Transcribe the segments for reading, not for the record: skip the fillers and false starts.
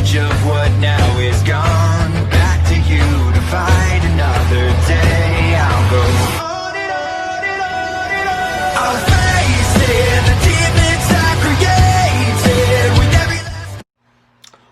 edge of what now is gone. Back to you to fight another day. I'll go on and on and on and on. I'll face it, the demons I created with every last...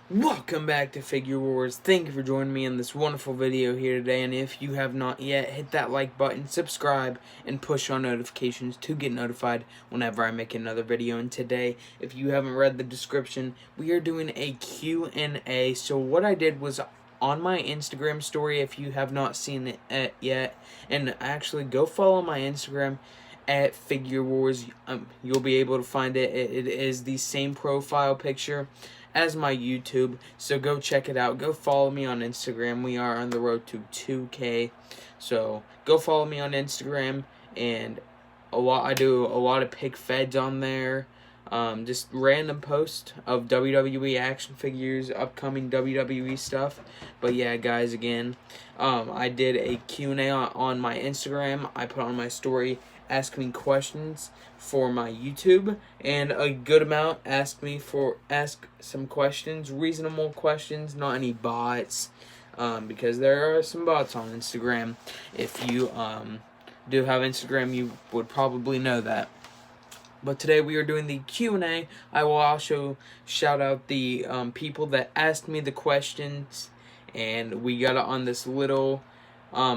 Welcome back to Figure Wars. Thank you for joining me in this wonderful video here today, and if you have not yet, hit that like button, subscribe, and push on notifications to get notified whenever I make another video. And today, if you haven't read the description, we are doing a Q&A. So what I did was on my Instagram story, if you have not seen it yet, and actually go follow my Instagram at Figure Wars. You'll be able to find it. It is the same profile picture as my YouTube, so go check it out. Go follow me on Instagram. We are on the road to 2K, so go follow me on Instagram. And I do a lot of pick feds on there, just random posts of WWE action figures, upcoming WWE stuff. But yeah, guys, again, I did a Q&A on my Instagram. I put on my story, ask me questions for my YouTube, and a good amount ask some questions, reasonable questions, not any bots, because there are some bots on Instagram. If you do have Instagram, you would probably know that. But today we are doing the Q&A. I will also shout out the people that asked me the questions, and we got it on this little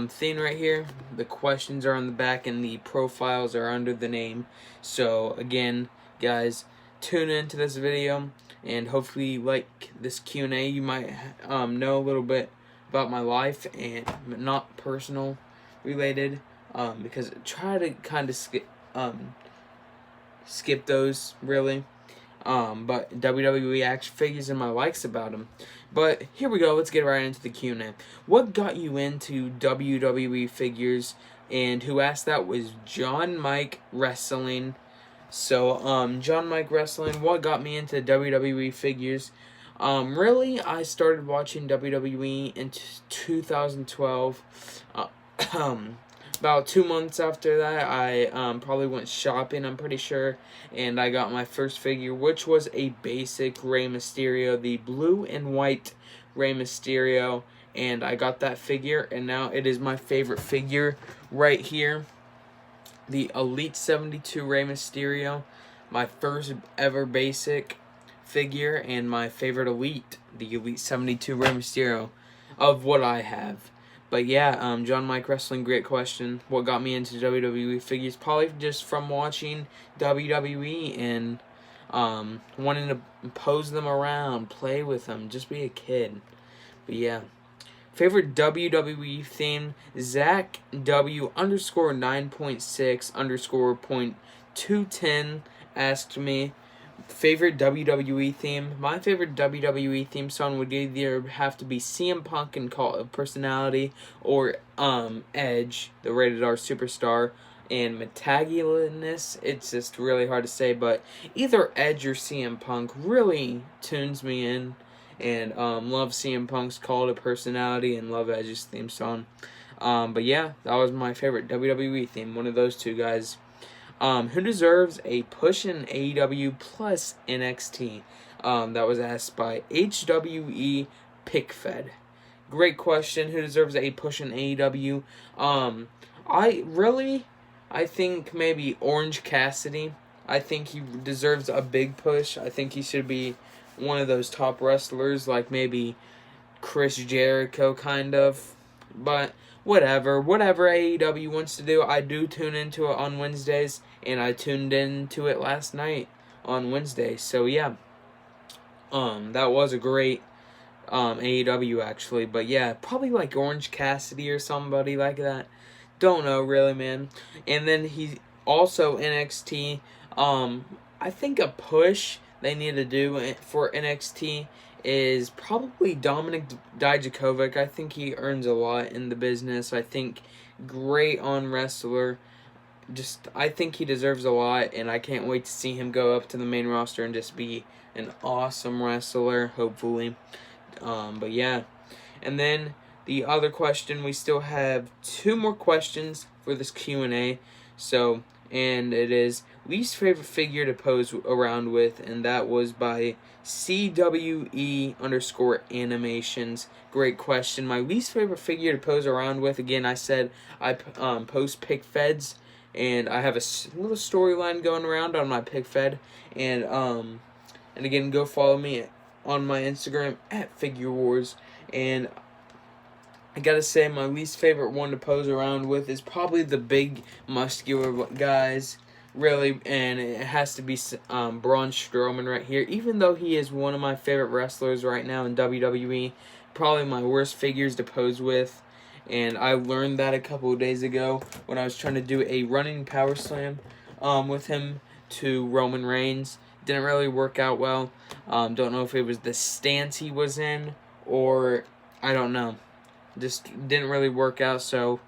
thing right here. The questions are on the back and the profiles are under the name. So again, guys, tune into this video and hopefully like this Q&A. You might know a little bit about my life, and not personal related, because I try to kind of skip those really. But WWE action figures and my likes about them. But here we go, let's get right into the Q&A. What got you into WWE figures? And who asked that was John Mike Wrestling. So, John Mike Wrestling, what got me into WWE figures? Really, I started watching WWE in 2012. About 2 months after that, I probably went shopping, I'm pretty sure, and I got my first figure, which was a basic Rey Mysterio, the blue and white Rey Mysterio, and I got that figure, and now it is my favorite figure right here, the Elite 72 Rey Mysterio, my first ever basic figure, and my favorite Elite, the Elite 72 Rey Mysterio, of what I have. But yeah, John Mike Wrestling, great question. What got me into WWE figures? Probably just from watching WWE and wanting to pose them around, play with them, just be a kid. But yeah. Favorite WWE theme? Zach W _ 9.6 _ .210 asked me. Favorite WWE theme? My favorite WWE theme song would either have to be CM Punk and Cult of Personality, or Edge, the Rated R Superstar, and Metagulaness. It's just really hard to say, but either Edge or CM Punk really tunes me in, and love CM Punk's Cult of Personality and love Edge's theme song. But yeah, that was my favorite WWE theme, one of those two guys. Who deserves a push in AEW plus NXT? That was asked by HWE Pickfed. Great question. Who deserves a push in AEW? I think maybe Orange Cassidy. I think he deserves a big push. I think he should be one of those top wrestlers, like maybe Chris Jericho, kind of. But whatever AEW wants to do, I do tune into it on Wednesdays, and I tuned into it last night on Wednesday. So yeah, that was a great AEW actually. But yeah, probably like Orange Cassidy or somebody like that. Don't know really, man. And then he also NXT. I think a push they need to do for NXT is probably Dominic Dijakovic. I think he earns a lot in the business. I think great on wrestler. I think he deserves a lot, and I can't wait to see him go up to the main roster and just be an awesome wrestler, hopefully. But yeah. And then the other question, we still have 2 more questions for this Q&A. So, and it is, least favorite figure to pose around with, and that was by CWE_animations. Great question. My least favorite figure to pose around with, again, I said I post pick feds, and I have a little storyline going around on my pick fed, and again, go follow me on my Instagram at Figure Wars. And I gotta say, my least favorite one to pose around with is probably the big muscular guys, really, and it has to be Braun Strowman right here. Even though he is one of my favorite wrestlers right now in WWE, probably my worst figures to pose with, and I learned that a couple of days ago when I was trying to do a running power slam with him to Roman Reigns. Didn't really work out well. Don't know if it was the stance he was in or I don't know. Just didn't really work out, so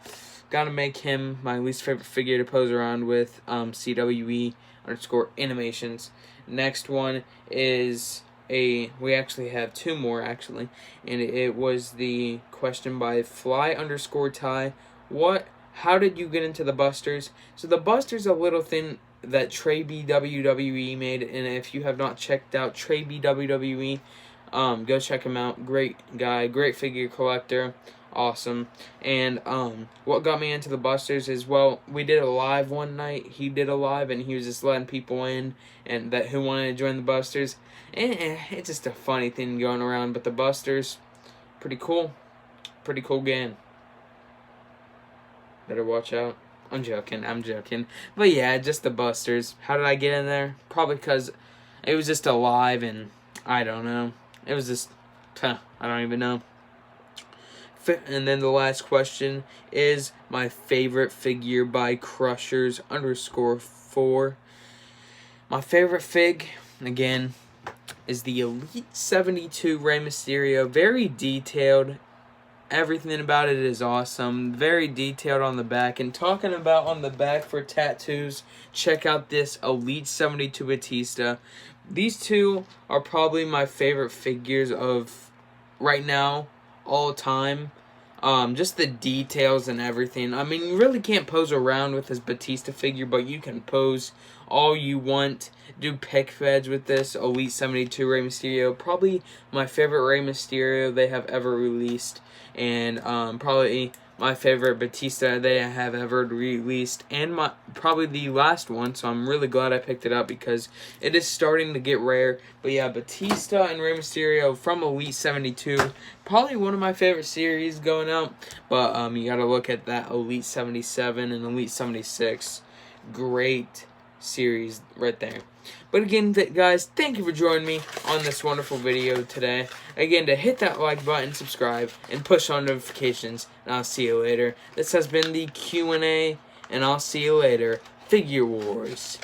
gotta make him my least favorite figure to pose around with, CWE_animations. Next one is we actually have two more, actually, and it was the question by Fly_Ty. How did you get into the Busters? So the Busters a little thing that Trey B WWE made, and if you have not checked out Trey B WWE, go check him out. Great guy, great figure collector, awesome. And what got me into the Busters is, well, we did a live one night. He did a live, and he was just letting people in and who wanted to join the Busters. And it's just a funny thing going around. But the Busters, pretty cool game. Better watch out. I'm joking. But yeah, just the Busters. How did I get in there? Probably because it was just a live, and I don't know. It was just, I don't even know. And then the last question is my favorite figure by Crushers_4. My favorite fig, again, is the Elite 72 Rey Mysterio. Very detailed. Everything about it is awesome. Very detailed on the back. And talking about on the back for tattoos, check out this Elite 72 Batista. These two are probably my favorite figures of right now, all time. Just the details and everything. I mean, you really can't pose around with this Batista figure, but you can pose all you want. Do pick feds with this Elite 72 Rey Mysterio. Probably my favorite Rey Mysterio they have ever released. And probably my favorite Batista they have ever released. And probably the last one, so I'm really glad I picked it up because it is starting to get rare. But yeah, Batista and Rey Mysterio from Elite 72. Probably one of my favorite series going out. But you gotta look at that Elite 77 and Elite 76. Great series right there. But again, guys, thank you for joining me on this wonderful video today. Again, to hit that like button, subscribe, and push on notifications, and I'll see you later. This has been the Q&A, and I'll see you later. Figure Wars.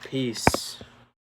Peace.